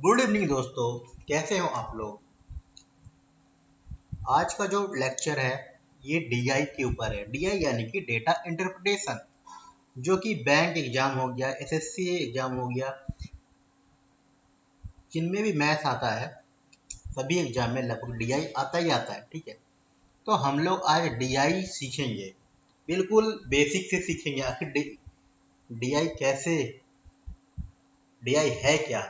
Good evening दोस्तों, कैसे हो आप लोग। आज का जो लेक्चर है ये डीआई के ऊपर है। डीआई यानी कि डेटा इंटरप्रिटेशन, जो कि बैंक एग्जाम हो गया, एसएससी एग्जाम हो गया, जिनमें भी मैथ आता है सभी एग्जाम में लगभग डीआई आता ही आता है। ठीक है, तो हम लोग आज डीआई सीखेंगे, बिल्कुल बेसिक से सीखेंगे। आखिर डीआई कैसे, डीआई है क्या,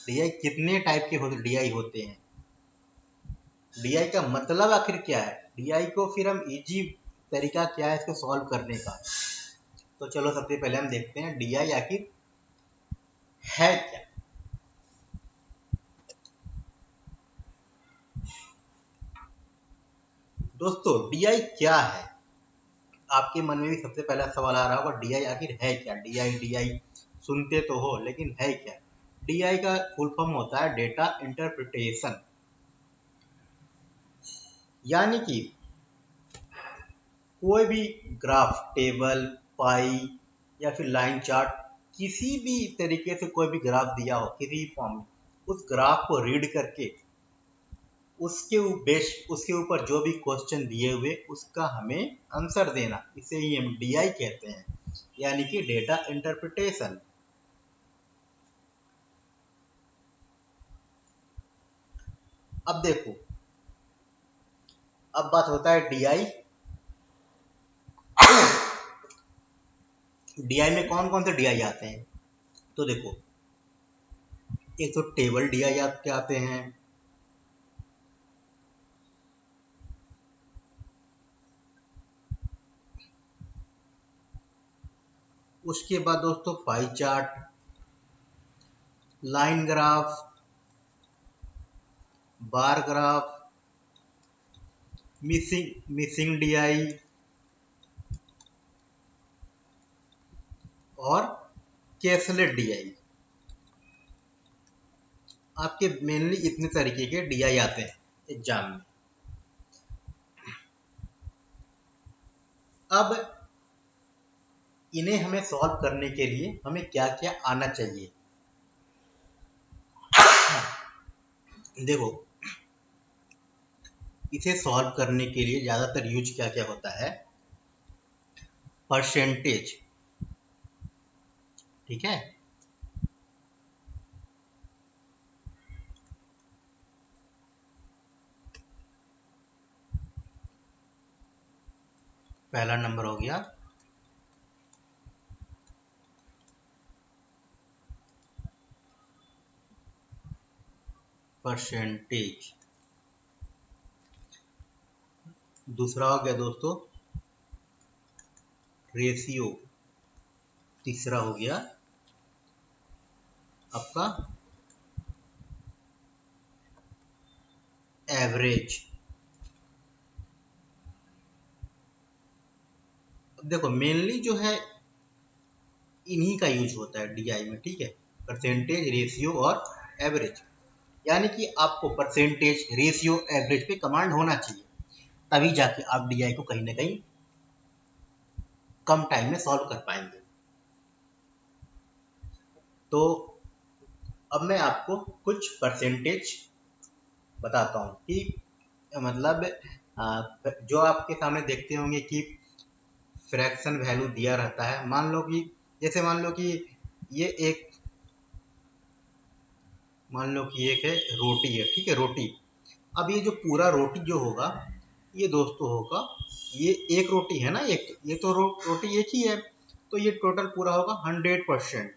डीआई कितने टाइप के डीआई होते हैं, डीआई का मतलब आखिर क्या है, डीआई को फिर हम इजी तरीका क्या है इसको सॉल्व करने का। तो चलो सबसे पहले हम देखते हैं डीआई आखिर है क्या। दोस्तों डीआई क्या है, आपके मन में भी सबसे पहला सवाल आ रहा होगा, डीआई आखिर है क्या। डीआई डीआई सुनते तो हो, लेकिन है क्या। डीआई का फुल फॉर्म होता है डेटा इंटरप्रिटेशन, यानी कि कोई भी ग्राफ, टेबल, पाई या फिर लाइन चार्ट, किसी भी तरीके से कोई भी ग्राफ दिया हो किसी भी फॉर्म में, उस ग्राफ को रीड करके उसके ऊपर जो भी क्वेश्चन दिए हुए उसका हमें आंसर देना, इसे ही हम डीआई कहते हैं, यानी कि डेटा इंटरप्रिटेशन। अब देखो, अब बात होता है डीआई। डीआई में कौन कौन से डीआई आते हैं, तो देखो, एक तो टेबल डीआई आपके आते हैं, उसके बाद दोस्तों pie chart, line graph, bar graph, missing DI और कैसलेट डीआई। आपके मेनली इतने तरीके के डीआई आते हैं एग्जाम में। अब इन्हें हमें सॉल्व करने के लिए हमें क्या क्या आना चाहिए। देखो, इसे सॉल्व करने के लिए ज्यादातर यूज क्या क्या होता है, परसेंटेज। ठीक है, पहला नंबर हो गया परसेंटेज, दूसरा हो गया दोस्तों रेशियो, तीसरा हो गया आपका एवरेज। देखो मेनली जो है इन्हीं का यूज होता है डीआई में। ठीक है, परसेंटेज, रेशियो और एवरेज, यानी कि आपको परसेंटेज, रेशियो, एवरेज पे कमांड होना चाहिए, तभी जाके आप डीआई को कहीं ना कहीं कम टाइम में सॉल्व कर पाएंगे। तो अब मैं आपको कुछ परसेंटेज बताता हूँ कि मतलब जो आपके सामने देखते होंगे कि फ्रैक्शन वैल्यू दिया रहता है। मान लो कि जैसे ये एक मान लो कि एक है रोटी है। ठीक है, रोटी। अब ये जो पूरा रोटी जो होगा, ये दोस्तों होगा, ये एक रोटी है ना, एक ये तो रोटी एक ही है, तो ये टोटल पूरा होगा 100%।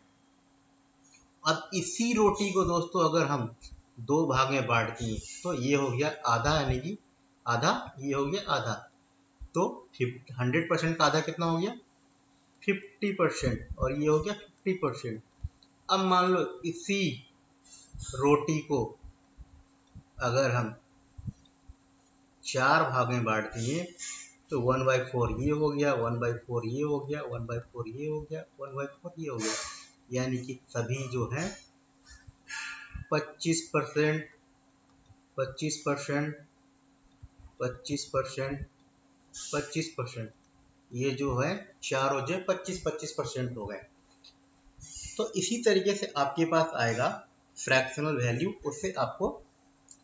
अब इसी रोटी को दोस्तों अगर हम दो भाग में बांट दिए तो ये हो गया आधा, यानी कि आधा, ये हो गया आधा, तो 100% का आधा कितना हो गया 50%, और ये हो गया 50%। अब मान लो इसी रोटी को अगर हम चार भाग में बांट दिए तो 1/4 ये हो गया, 1/4 ये हो गया, 1/4 ये हो गया, 1/4 ये हो गया, यानी कि सभी जो है 25%, 25%, 25%, 25%, ये जो है चार हो जाए 25-25% हो गए। तो इसी तरीके से आपके पास आएगा फ्रैक्शनल वैल्यू उससे आपको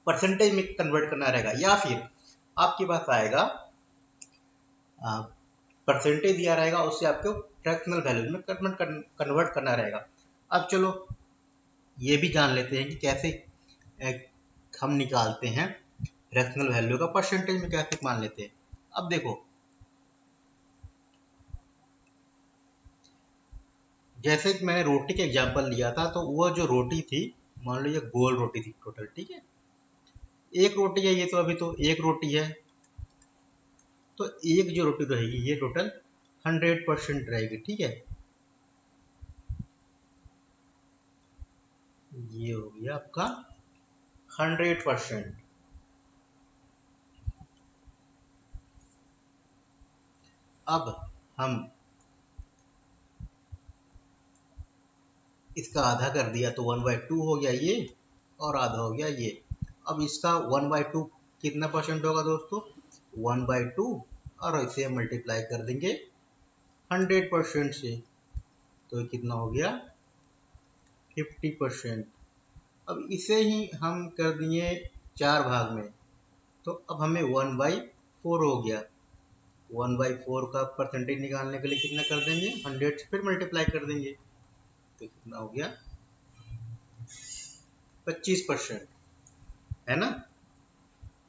परसेंटेज में कन्वर्ट करना रहेगा, या फिर आपके पास आएगा परसेंटेज दिया रहेगा, उससे आपको फ्रैक्शनल वैल्यू में कन्वर्ट करना रहेगा। अब चलो ये भी जान लेते हैं कि कैसे हम निकालते हैं फ्रैक्शनल वैल्यू का परसेंटेज में कैसे मान लेते हैं। अब देखो, जैसे कि मैंने रोटी का एग्जांपल लिया था, तो वो जो रोटी थी, मान लो ये गोल रोटी थी टोटल, ठीक है, एक रोटी है ये, तो अभी तो एक रोटी है, तो एक जो रोटी रहेगी ये टोटल 100% रहेगी, ठीक है। ये हो गया आपका 100%। अब हम इसका आधा कर दिया तो 1/2 हो गया ये, और आधा हो गया ये। अब इसका 1/2 कितना परसेंट होगा दोस्तों? 1/2, और इसे मल्टीप्लाई कर देंगे 100% से, तो कितना हो गया? 50%। अब इसे ही हम कर दिए 4 भाग में, तो अब हमें 1/4 हो गया। 1/4 का परसेंटेज निकालने के लिए कितना कर देंगे? 100 से फिर मल्टीप्लाई कर देंगे, तो कितना हो गया? 25%, है ना।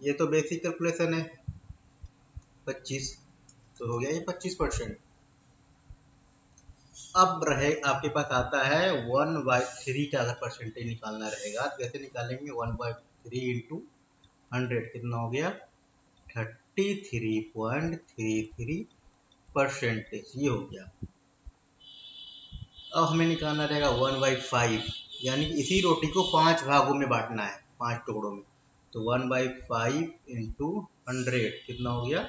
ये तो बेसिक कैलकुलेशन है। 25 तो हो गया ये 25%। अब रहे आपके पास आता है 1/3 का अगर परसेंटेज निकालना रहेगा तो कैसे निकालेंगे? 1/3 इंटू 100 कितना हो गया? 33.33 परसेंटेज, ये हो गया। अब हमें निकालना रहेगा 1/5, यानी कि इसी रोटी को 5 भागों में बांटना है, 5 टुकड़ों में। तो 1/5 इंटू 100 कितना हो गया?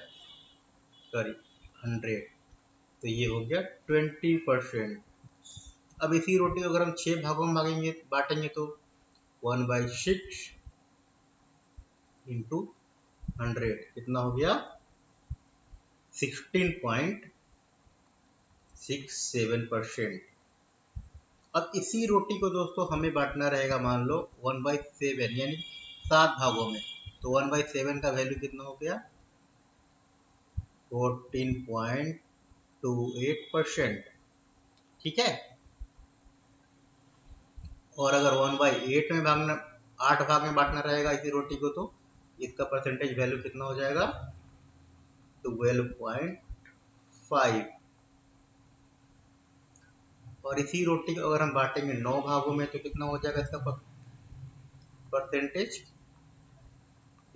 सॉरी 100, तो ये हो गया 20%। अब इसी रोटी को अगर हम 6 भागों में बांटेंगे तो 1/6 इंटू 100 कितना हो गया? 16.67%। अब इसी रोटी को दोस्तों हमें बांटना रहेगा, मान लो 1/7, यानी 7 भागों में, तो 1/7 का वैल्यू कितना हो गया? 14.28%, ठीक है। और अगर 1/8 में भागना, 8 भाग में बांटना रहेगा इसी रोटी को, तो इसका परसेंटेज वैल्यू कितना हो जाएगा? 12.5। और इसी रोटी को अगर हम बांटेंगे 9 भागों में तो कितना हो जाएगा इसका परसेंटेज?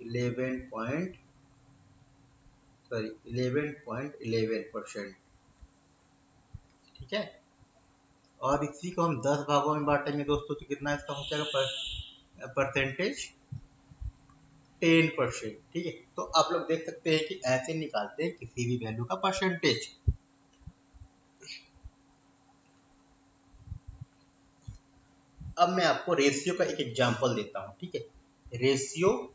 11.11%, ठीक है। और इसी को हम 10 भागों में बांटेंगे दोस्तों, तो कितना इसका हो जाएगा परसेंटेज? 10%, ठीक है। तो आप लोग देख सकते हैं कि ऐसे निकालते हैं किसी भी वैल्यू का परसेंटेज। अब मैं आपको रेशियो का एक एग्जांपल देता हूं, ठीक है। रेशियो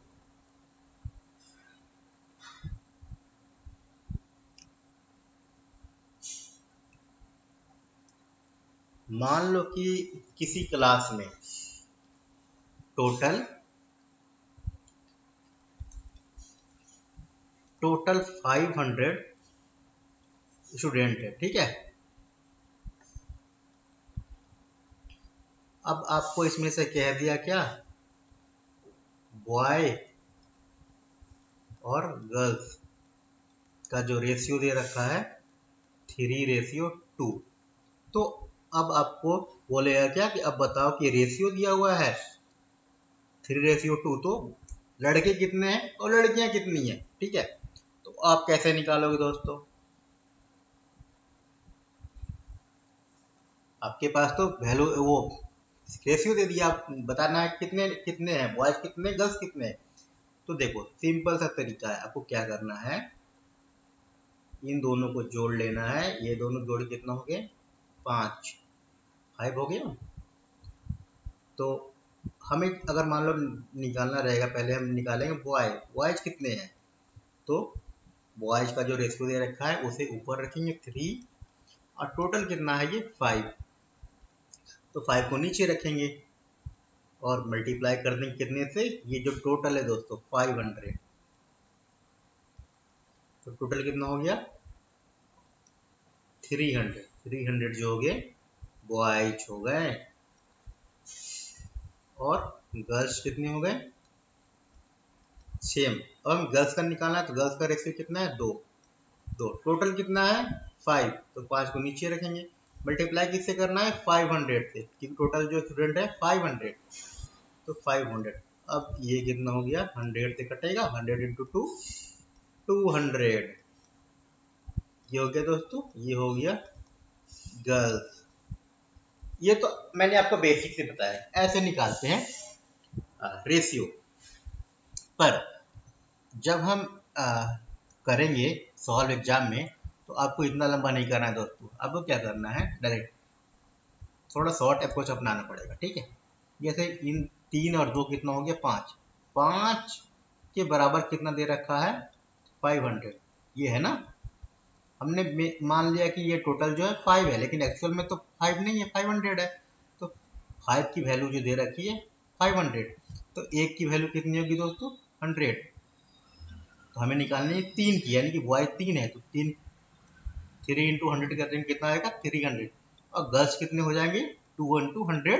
मान लो कि किसी क्लास में टोटल 500 स्टूडेंट है, ठीक है। अब आपको इसमें से कह दिया क्या, बॉय और गर्ल्स का जो रेशियो दे रखा है 3:2। तो अब आपको बोलेगा क्या कि अब बताओ कि रेशियो दिया हुआ है 3:2, तो लड़के कितने हैं और लड़कियां कितनी हैं, ठीक है। तो आप कैसे निकालोगे दोस्तों? आपके पास तो वैल्यू वो रेशियो दे दिया, आप बताना है कितने कितने हैं, बॉयज कितने, गर्ल्स कितने। तो देखो सिंपल सा तरीका है, आपको क्या करना है, इन दोनों को जोड़ लेना है। ये दोनों जोड़ कितना हो गए? 5 हो गया। तो हमें अगर मान लो निकालना रहेगा, पहले हम निकालेंगे बॉयज कितने हैं, तो बॉयज का जो रेशियो दे रखा है उसे ऊपर रखेंगे 3, और टोटल कितना है ये 5, तो 5 को नीचे रखेंगे। और मल्टीप्लाई कर देंगे कितने से, ये जो टोटल है दोस्तों 500, तो टोटल कितना हो गया 300। 300 जो हो गए बॉयज हो गए, और गर्ल्स कितने हो गए सेम। अब हम गर्ल्स का निकालना है, तो गर्ल्स का रेशियो कितना है 2। टोटल कितना है 5, तो 5 को नीचे रखेंगे। मल्टीप्लाई किससे करना है 500 से, क्योंकि टोटल जो स्टूडेंट है 500, तो 500। अब ये कितना हो गया 100 से कटेगा, 100 इंटू 2 200। ये हो गया दोस्तों, ये हो गया गर्ल्स। ये तो मैंने आपको बेसिक से बताया, ऐसे निकालते हैं रेशियो। पर जब हम करेंगे सॉल्व एग्जाम में, तो आपको इतना लंबा नहीं करना है दोस्तों। आपको क्या करना है, डायरेक्ट थोड़ा शॉर्ट अप्रोच अपनाना पड़ेगा, ठीक है। जैसे इन 3 और 2 कितना हो गया 5, 5 के बराबर कितना दे रखा है 500, ये है ना। हमने मान लिया कि ये टोटल जो है 5 है, लेकिन एक्चुअल में तो 5 नहीं है, 500 है। तो 5 की वैल्यू जो दे रखी है 500, तो एक की वैल्यू कितनी होगी दोस्तों 100। तो हमें निकालनी है 3 की, यानी कि बॉय 3 है, तो 3 इंटू 100 कर देंगे, कितना आएगा 300। और गर्ल्स कितने हो जाएंगे 2 इंटू 100,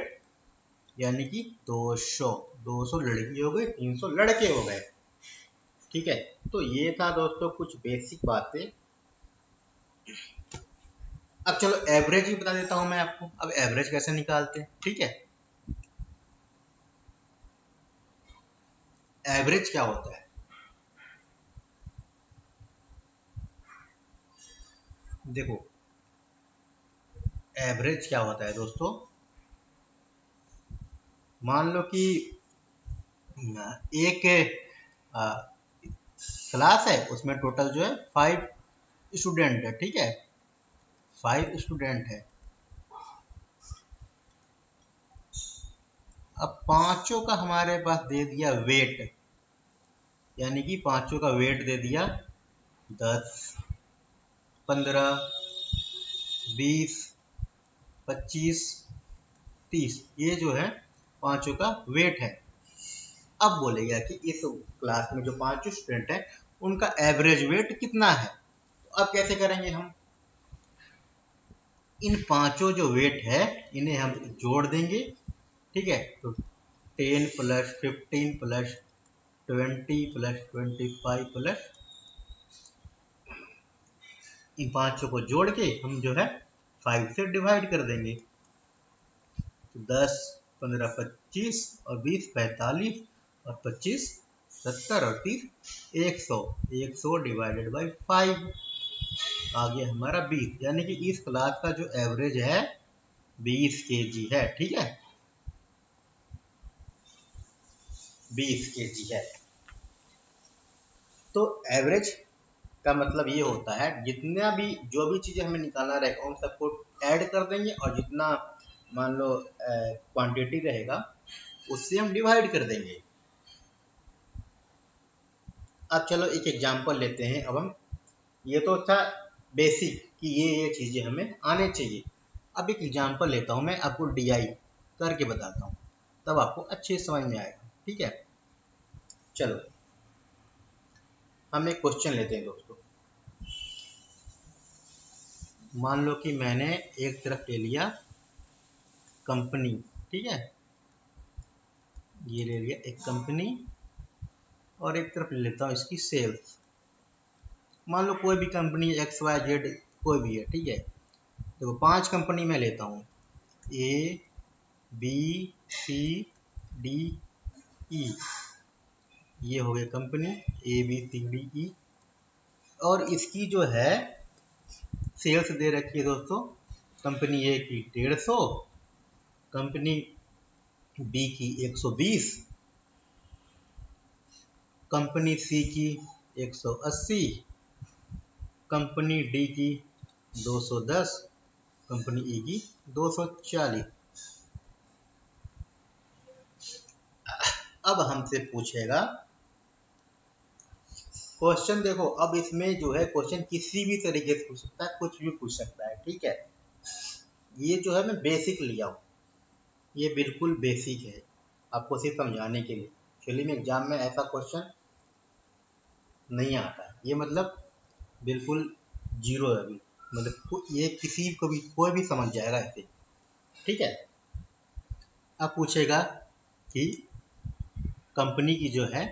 यानी कि 200। 200 लड़की हो गई, 300 लड़के हो गए, ठीक है। तो ये था दोस्तों कुछ बेसिक बातें। अब चलो एवरेज ही बता देता हूं मैं आपको। अब एवरेज कैसे निकालते हैं, ठीक है। एवरेज क्या होता है, देखो एवरेज क्या होता है दोस्तों, मान लो कि एक क्लास है, उसमें टोटल जो है 5 स्टूडेंट है, ठीक है, 5 स्टूडेंट है। अब पांचों का हमारे पास दे दिया वेट, यानी कि पांचों का वेट दे दिया 10, 15, 20, 25, 30, ये जो है पांचों का वेट है। अब बोलेगा कि इस क्लास में जो 5 स्टूडेंट है उनका एवरेज वेट कितना है। तो अब कैसे करेंगे हम, इन पांचों जो वेट है इन्हें हम जोड़ देंगे, ठीक है। तो 10 प्लस 15 प्लस 20 प्लस 25 प्लस, इन पांचों को जोड़ के हम जो है 5 से डिवाइड कर देंगे। तो 10, 15, 25 और 20 45, और 25 70, और 30 100। 100 डिवाइडेड बाई 5 आ गया हमारा 20, यानी कि इस क्लास का जो एवरेज है 20 केजी है, ठीक है, 20 केजी है। तो एवरेज का मतलब ये होता है जितना भी जो भी चीजें हमें निकालना रहेगा उन सबको ऐड कर देंगे, और जितना मान लो क्वांटिटी रहेगा उससे हम डिवाइड कर देंगे। अब चलो एक एग्जांपल लेते हैं। अब हम, ये तो था बेसिक कि ये चीजें हमें आने चाहिए। अब एक एग्जांपल लेता हूं मैं, आपको डीआई करके बताता हूं, तब आपको अच्छे समझ में आएगा, ठीक है। चलो हम एक क्वेश्चन लेते हैं दोस्तों। मान लो कि मैंने एक तरफ ले लिया कंपनी, ठीक है, ये ले लिया एक कंपनी, और एक तरफ ले लेता हूँ इसकी सेल्स। मान लो कोई भी कंपनी एक्स वाई जेड कोई भी है, ठीक है। देखो 5 कंपनी मैं लेता हूँ, ए बी सी डी ई, ये हो गया company A B C D E. और इसकी जो है सेल्स दे रखी है दोस्तों, कंपनी ए की 150, कंपनी बी की 120, कंपनी सी की 180, कंपनी डी की 210, कंपनी ई की 240। अब हमसे पूछेगा क्वेश्चन, देखो अब इसमें जो है क्वेश्चन किसी भी तरीके से पूछ सकता है, कुछ भी पूछ सकता है, ठीक है। ये जो है मैं बेसिक लिया हूँ, ये बिल्कुल बेसिक है। आपको सिर्फ समझाने के लिए। एक्चुअली में एग्जाम में ऐसा क्वेश्चन नहीं आता है, ये मतलब बिल्कुल जीरो है अभी, मतलब ये किसी को भी कोई भी समझ जाएगा ऐसे, ठीक है। अब पूछेगा कि कंपनी की जो है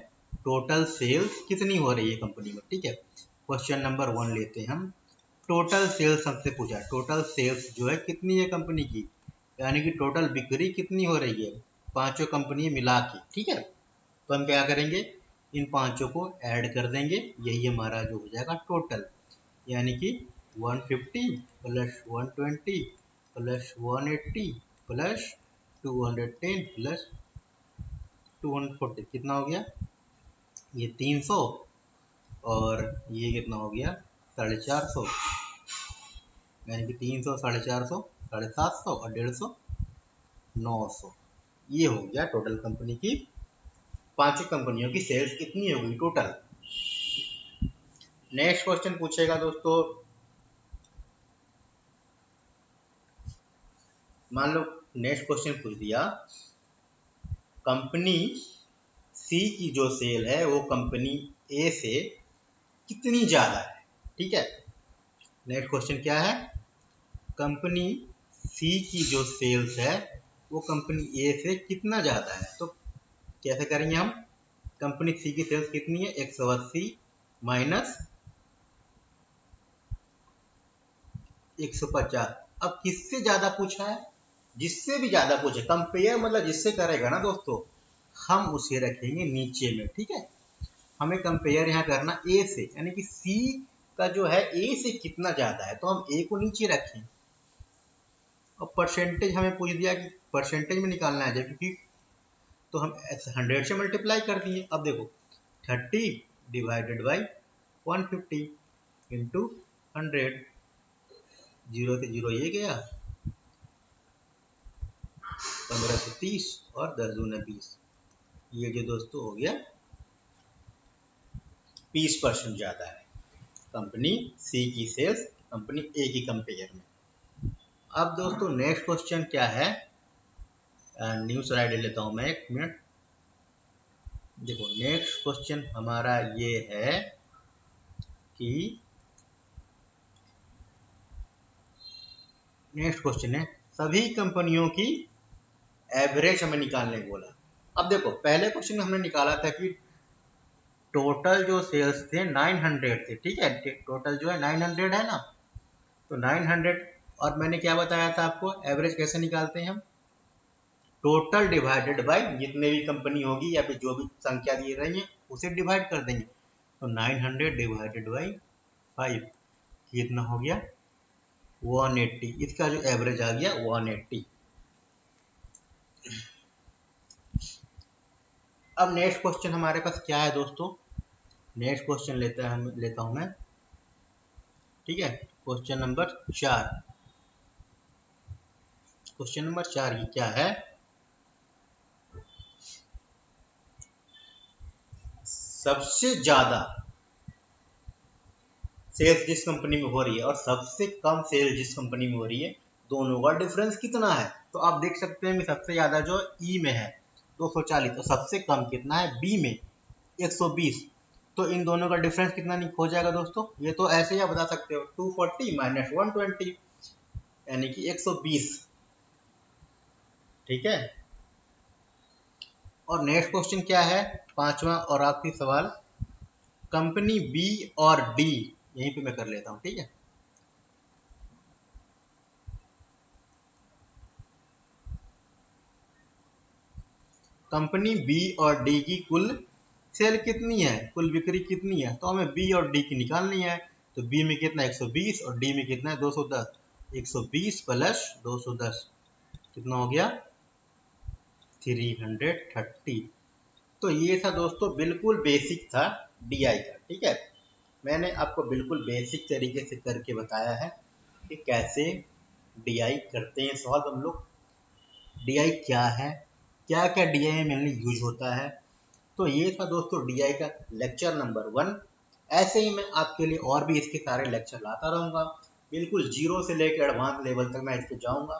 टोटल सेल्स कितनी हो रही है कंपनी में, ठीक है। क्वेश्चन नंबर 1 लेते हैं हम। टोटल सेल्स हमसे पूछा, टोटल सेल्स जो है कितनी है कंपनी की, यानी कि टोटल बिक्री कितनी हो रही है पांचों कंपनी मिला के, ठीक है। तो हम क्या करेंगे, इन पांचों को ऐड कर देंगे, यही हमारा जो हो जाएगा टोटल, यानी कि 150 प्लस 120 प्लस 180 प्लस 210 प्लस 240 कितना हो गया, ये 300, और ये कितना हो गया 450, यानी कि 300 450 750 और 150 900, ये हो गया टोटल कंपनी की, पांचों कंपनियों की सेल्स कितनी होगी टोटल। नेक्स्ट क्वेश्चन पूछेगा दोस्तों, मान लो नेक्स्ट क्वेश्चन पूछ दिया, कंपनी सी की जो सेल है वो कंपनी ए से कितनी ज्यादा है, ठीक है। नेक्स्ट क्वेश्चन क्या है, कंपनी सी की जो सेल्स है वो कंपनी ए से कितना ज्यादा है। तो कैसे करेंगे हम, कंपनी सी की सेल्स कितनी है 180 माइनस 150। अब किससे ज्यादा पूछा है, जिससे भी ज्यादा पूछे, कंपेयर मतलब जिससे करेगा ना दोस्तों, हम उसे रखेंगे नीचे में, ठीक है। हमें कंपेयर यहाँ करना ए से, यानी कि सी का जो है ए से कितना ज्यादा है, तो हम ए को नीचे रखें। और परसेंटेज हमें पूछ दिया कि परसेंटेज में निकालना है, क्योंकि तो हम 100 से मल्टीप्लाई कर दिए। अब देखो 30 डिवाइडेड बाई 150 इंटू 100, जीरो से जीरो ये गया, 15 से 30 और 10 दूना 20, ये जो दोस्तों हो गया 20% ज्यादा है कंपनी सी की सेल्स कंपनी ए की कंपेयर में। अब दोस्तों नेक्स्ट क्वेश्चन क्या है, न्यू स्लाइड ले लेता हूं मैं, एक मिनट। देखो नेक्स्ट क्वेश्चन हमारा ये है कि नेक्स्ट क्वेश्चन है सभी कंपनियों की एवरेज हमें निकालने को बोला। अब देखो पहले क्वेश्चन में हमने निकाला था कि टोटल जो सेल्स थे 900 थे, ठीक है, टोटल जो है 900 है ना, तो 900, और मैंने क्या बताया था आपको एवरेज कैसे निकालते हैं हम, टोटल डिवाइडेड बाय जितने भी कंपनी होगी या फिर जो भी संख्या दी रही है उसे डिवाइड कर देंगे। तो 900 डिवाइडेड बाई 5 कितना हो गया 180, इसका जो एवरेज आ गया 180। अब नेक्स्ट क्वेश्चन हमारे पास क्या है दोस्तों, नेक्स्ट क्वेश्चन लेता हूं मैं, ठीक है। क्वेश्चन नंबर 4, क्वेश्चन नंबर 4 ये क्या है, सबसे ज्यादा सेल्स जिस कंपनी में हो रही है और सबसे कम सेल्स जिस कंपनी में हो रही है, दोनों का डिफरेंस कितना है। तो आप देख सकते हैं कि सबसे ज्यादा जो ई में है 240, तो सबसे कम कितना है बी में 120, तो इन दोनों का डिफरेंस कितना हो जाएगा दोस्तों, ये तो ऐसे ही आप बता सकते हो 240 माइनस 120 यानी कि 120, ठीक है। और नेक्स्ट क्वेश्चन क्या है, पांचवा और आखिरी सवाल, कंपनी बी और डी, यहीं पे मैं कर लेता हूं, ठीक है। कंपनी बी और डी की कुल सेल कितनी है, कुल बिक्री कितनी है, तो हमें बी और डी की निकालनी है। तो बी में कितना 120 और डी में कितना है 210, 120 प्लस 210 कितना हो गया 330। तो ये था दोस्तों बिल्कुल बेसिक था डीआई का, ठीक है। मैंने आपको बिल्कुल बेसिक तरीके से करके बताया है कि कैसे डीआई करते हैं सॉल्व हम लोग, डीआई क्या है, क्या क्या डीआई में मेनली यूज होता है। तो ये था दोस्तों डीआई का लेक्चर नंबर 1। ऐसे ही मैं आपके लिए और भी इसके सारे लेक्चर लाता रहूंगा, बिल्कुल जीरो से लेकर एडवांस लेवल तक मैं इस पे जाऊंगा।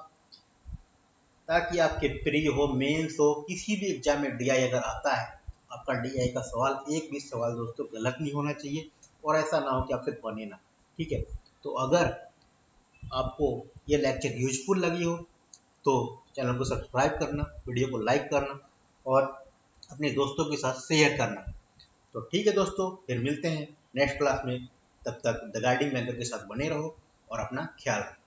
ताकि आपके प्री हो, मेंस हो, किसी भी एग्जाम में डीआई अगर आता है, आपका डीआई का सवाल एक भी सवाल दोस्तों गलत नहीं होना चाहिए, और ऐसा ना हो कि आपसे बने ना। ठीक है, तो अगर आपको ये लेक्चर यूजफुल लगी हो तो चैनल को सब्सक्राइब करना, वीडियो को लाइक करना और अपने दोस्तों के साथ शेयर करना। तो ठीक है दोस्तों, फिर मिलते हैं नेक्स्ट क्लास में। तब तक द गाइडिंग मेंटर के साथ बने रहो और अपना ख्याल रखो।